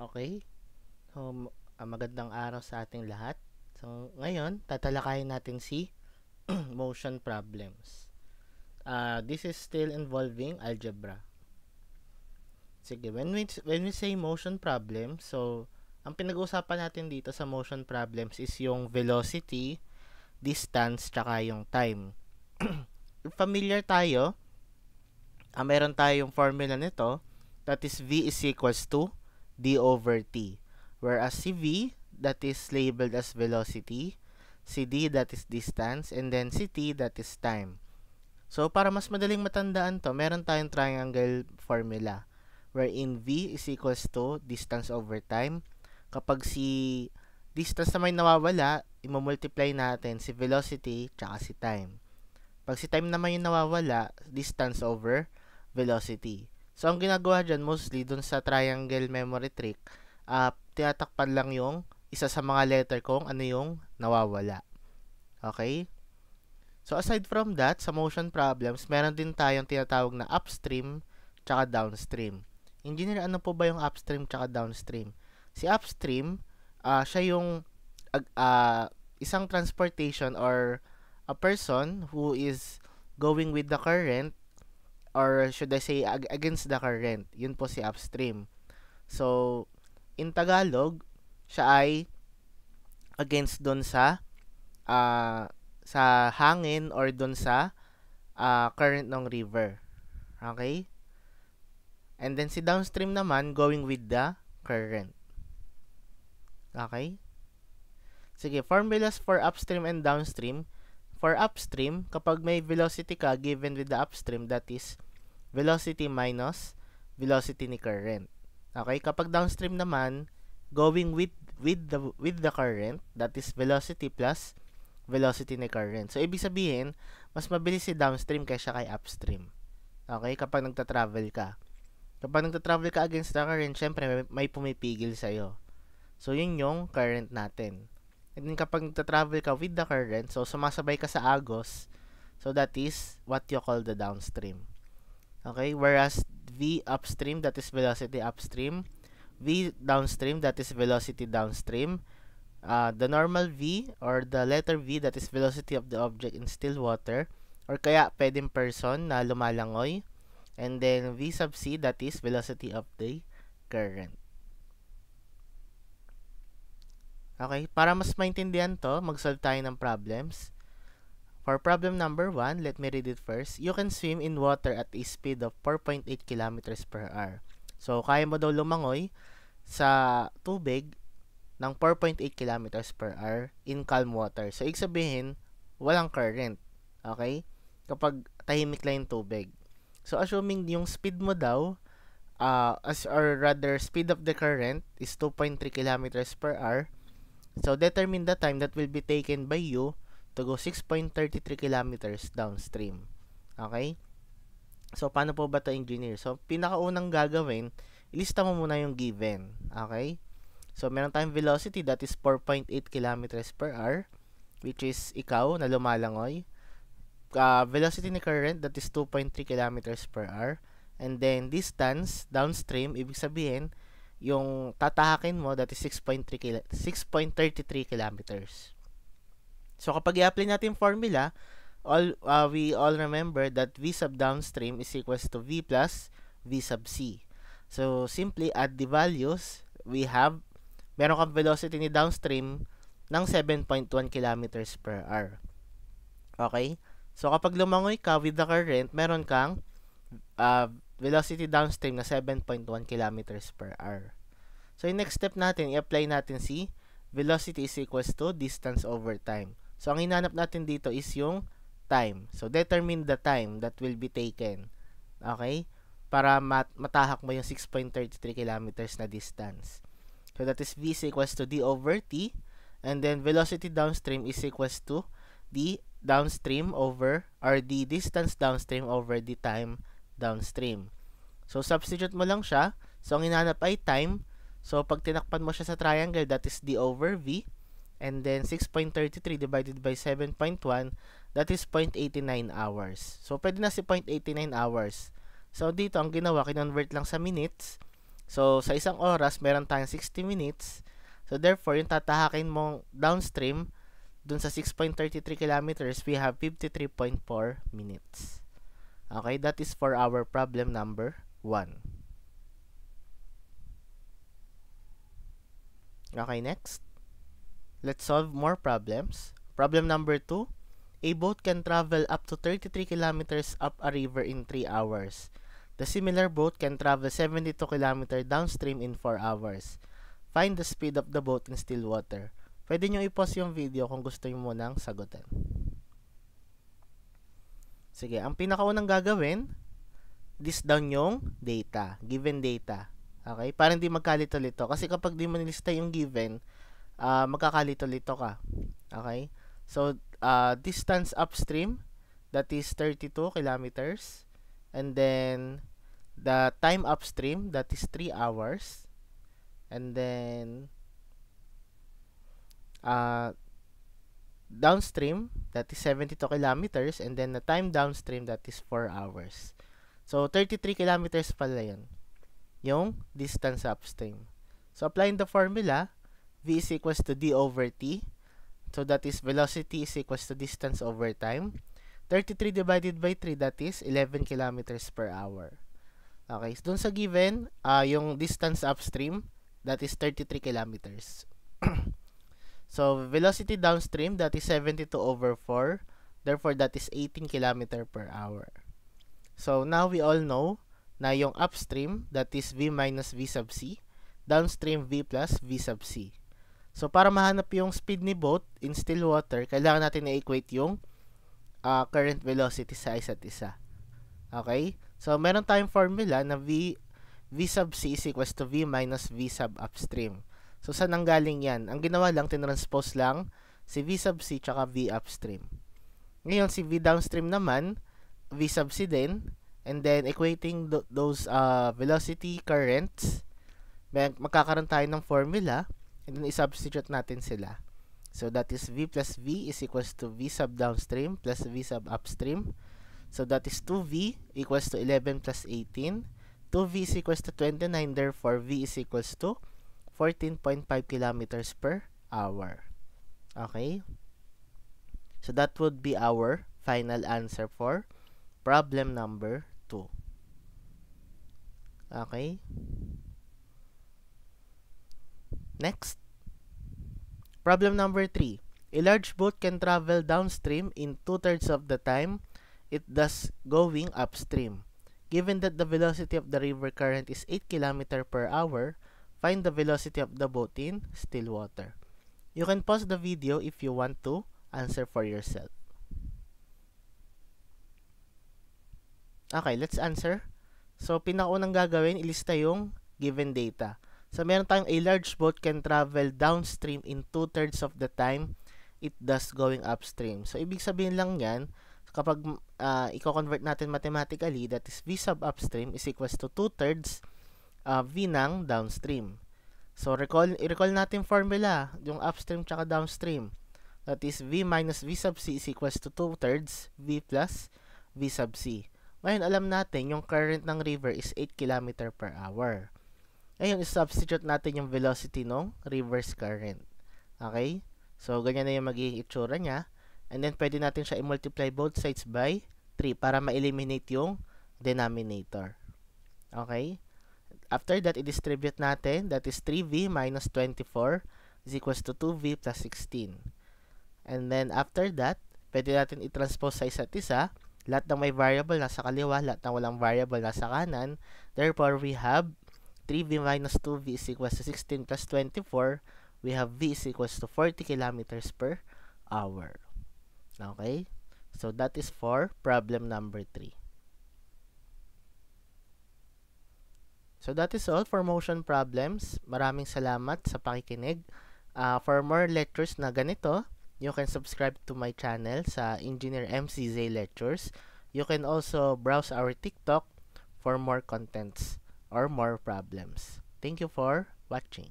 Okay? Magandang araw sa ating lahat. So, ngayon, tatalakayin natin si motion problems. This is still involving algebra. Sige, when we say motion problem, so, ang pinag-uusapan natin dito sa motion problems is yung velocity, distance, tsaka yung time. If familiar tayo, meron tayong formula nito, that is V is equals to d over t. Whereas si V, that is labeled as velocity, si d, that is distance, and then si t, that is time. So, para mas madaling matandaan to, meron tayong triangle formula wherein V is equals to distance over time. Kapag si distance na may nawawala, imamultiply natin si velocity tsaka si time. Pag si time naman yung nawawala, distance over velocity. So, ang ginagawa dyan mostly dun sa triangle memory trick, tinatakpan lang yung isa sa mga letter kung ano yung nawawala. Okay? So, aside from that, sa motion problems, meron din tayong tinatawag na upstream tsaka downstream. Engineer, ano po ba yung upstream tsaka downstream? Si upstream, siya yung isang transportation or a person who is going with the current, or should I say against the current. Yun po si upstream. So, in Tagalog, siya ay against doon sa hangin or doon sa current ng river. Okay? And then si downstream naman, going with the current. Okay? Sige, formulas for upstream and downstream. For upstream, kapag may velocity ka given with the upstream, that is velocity minus velocity ni current. Okay? Kapag downstream naman, going with the current, that is velocity plus velocity ni current. So, ibig sabihin, mas mabilis si downstream kaysa kay upstream. Okay? Kapag nagta-travel ka. Kapag nagta-travel ka against the current, syempre, may pumipigil sa'yo. So, yun yung current natin. And then, kapag nagta-travel ka with the current, so, sumasabay ka sa agos, so, that is what you call the downstream. Okay? Whereas, V upstream, that is velocity upstream. V downstream, that is velocity downstream. The normal V, or the letter V, that is velocity of the object in still water, or kaya pwedeng person na lumalangoy. And then, V sub C, that is velocity of the current. Okay, para mas maintindihan to, mag-solve tayo ng problems. For problem number 1, let me read it first. You can swim in water at a speed of 4.8 kilometers per hour. So, kaya mo daw lumangoy sa tubig ng 4.8 kilometers per hour in calm water. So, ibig sabihin, walang current. Okay? Kapag tahimik lang yung tubig. So, assuming yung speed mo daw, or rather, speed of the current is 2.3 kilometers per hour. So, determine the time that will be taken by you to go 6.33 kilometers downstream. Okay? So, paano po ba ito, engineer? So, pinakaunang gagawin, ilista mo muna yung given. Okay? So, meron tayong velocity that is 4.8 kilometers per hour, which is ikaw na lumalangoy. Velocity ni current, that is 2.3 kilometers per hour. And then, distance, downstream, ibig sabihin, yung tatahakin mo, that is 6.33 kilometers. So, kapag i-apply natin yung formula, we all remember that V sub downstream is equals to V plus V sub C. So, simply add the values. Meron kang velocity ni downstream ng 7.1 kilometers per hour. Okay? So, kapag lumangoy ka with the current, meron kang velocity downstream na 7.1 kilometers per hour. So, yung next step natin, i-apply natin si velocity is equals to distance over time. So, ang hinanap natin dito is yung time. So, determine the time that will be taken. Okay? Para matahak mo yung 6.33 kilometers na distance. So, that is V is equals to D over T. And then, velocity downstream is equals to D downstream over, or the distance downstream over the time downstream. So, substitute mo lang siya. So, ang hinanap ay time. So, pag tinakpan mo siya sa triangle, that is D over V. And then, 6.33 divided by 7.1, that is 0.89 hours. So, pwede na si 0.89 hours. So, dito, ang ginawa, kinonvert lang sa minutes. So, sa isang oras, meron tayong 60 minutes. So, therefore, yung tatahakin mong downstream, dun sa 6.33 kilometers, we have 53.4 minutes. Okay, that is for our problem number 1. Okay, next. Let's solve more problems. Problem number 2. A boat can travel up to 33 kilometers up a river in 3 hours. The similar boat can travel 72 kilometers downstream in 4 hours. Find the speed of the boat in still water. Pwede nyo i-pause yung video kung gusto nyo munang sagutin. Sige, ang pinakaunang gagawin, list down yung data, given data. Okay? Para hindi magkalito-lito. Kasi kapag di mo nilista yung given, magkakalito-lito ka. Okay? So, distance upstream, that is 32 kilometers. And then, the time upstream, that is 3 hours. And then, downstream, that is 72 kilometers. And then, the time downstream, that is 4 hours. So, 33 kilometers pala yun, yung distance upstream. So, applying the formula, V is equals to D over T. So, that is velocity is equals to distance over time. 33 divided by 3, that is 11 kilometers per hour. Okay, so dun sa given, yung distance upstream, that is 33 kilometers. So, velocity downstream, that is 72 over 4. Therefore, that is 18 kilometers per hour. So, now we all know na yung upstream, that is V minus V sub C. Downstream, V plus V sub C. So, para mahanap yung speed ni boat in still water, kailangan natin na-equate yung current velocity sa isa't isa. Okay? So, meron tayong formula na V sub C is equals to V minus V sub upstream. So, saan nanggaling yan? Ang ginawa lang, tinranspose lang si V sub C tsaka V upstream. Ngayon, si V downstream naman, V sub C din. And then, equating those velocity currents, magkakaroon tayo ng formula. And then, isubstitute natin sila. So, that is V plus V is equals to V sub downstream plus V sub upstream. So, that is 2V equals to 11 plus 18. 2V is equals to 29. Therefore, V is equals to 14.5 kilometers per hour. Okay? So, that would be our final answer for problem number 2. Okay? Next. Problem number 3. A large boat can travel downstream in 2/3 of the time it does going upstream. Given that the velocity of the river current is 8 km per hour, find the velocity of the boat in still water. You can pause the video if you want to answer for yourself. Okay, let's answer. So, pinakaunang gagawin, ilista yung given data. So, meron tayong a large boat can travel downstream in 2/3 of the time it does going upstream. So, ibig sabihin lang yan, kapag i-convert natin mathematically, that is V sub upstream is equals to 2/3 V ng downstream. So, i-recall natin formula, yung upstream tsaka downstream. That is V minus V sub C is equals to 2/3 V plus V sub C. Ngayon, alam natin, yung current ng river is 8 km per hour. Ngayon, i-substitute natin yung velocity ng reverse current. Okay? So, ganyan na yung magiging itsura niya. And then, pwede natin siya i-multiply both sides by 3 para ma-eliminate yung denominator. Okay? After that, i-distribute natin. That is 3V minus 24 is equals to 2V plus 16. And then, after that, pwede natin i-transpose sa isa't isa. Lahat ng may variable nasa kaliwa, lahat ng walang variable nasa kanan. Therefore, we have 3V minus 2V is equals to 16 plus 24. We have V is equals to 40 kilometers per hour. Okay? So, that is for problem number 3. So, that is all for motion problems. Maraming salamat sa pakikinig. For more lectures na ganito, you can subscribe to my channel sa Engineer MCZ Lectures. You can also browse our TikTok for more contents or more problems. Thank you for watching.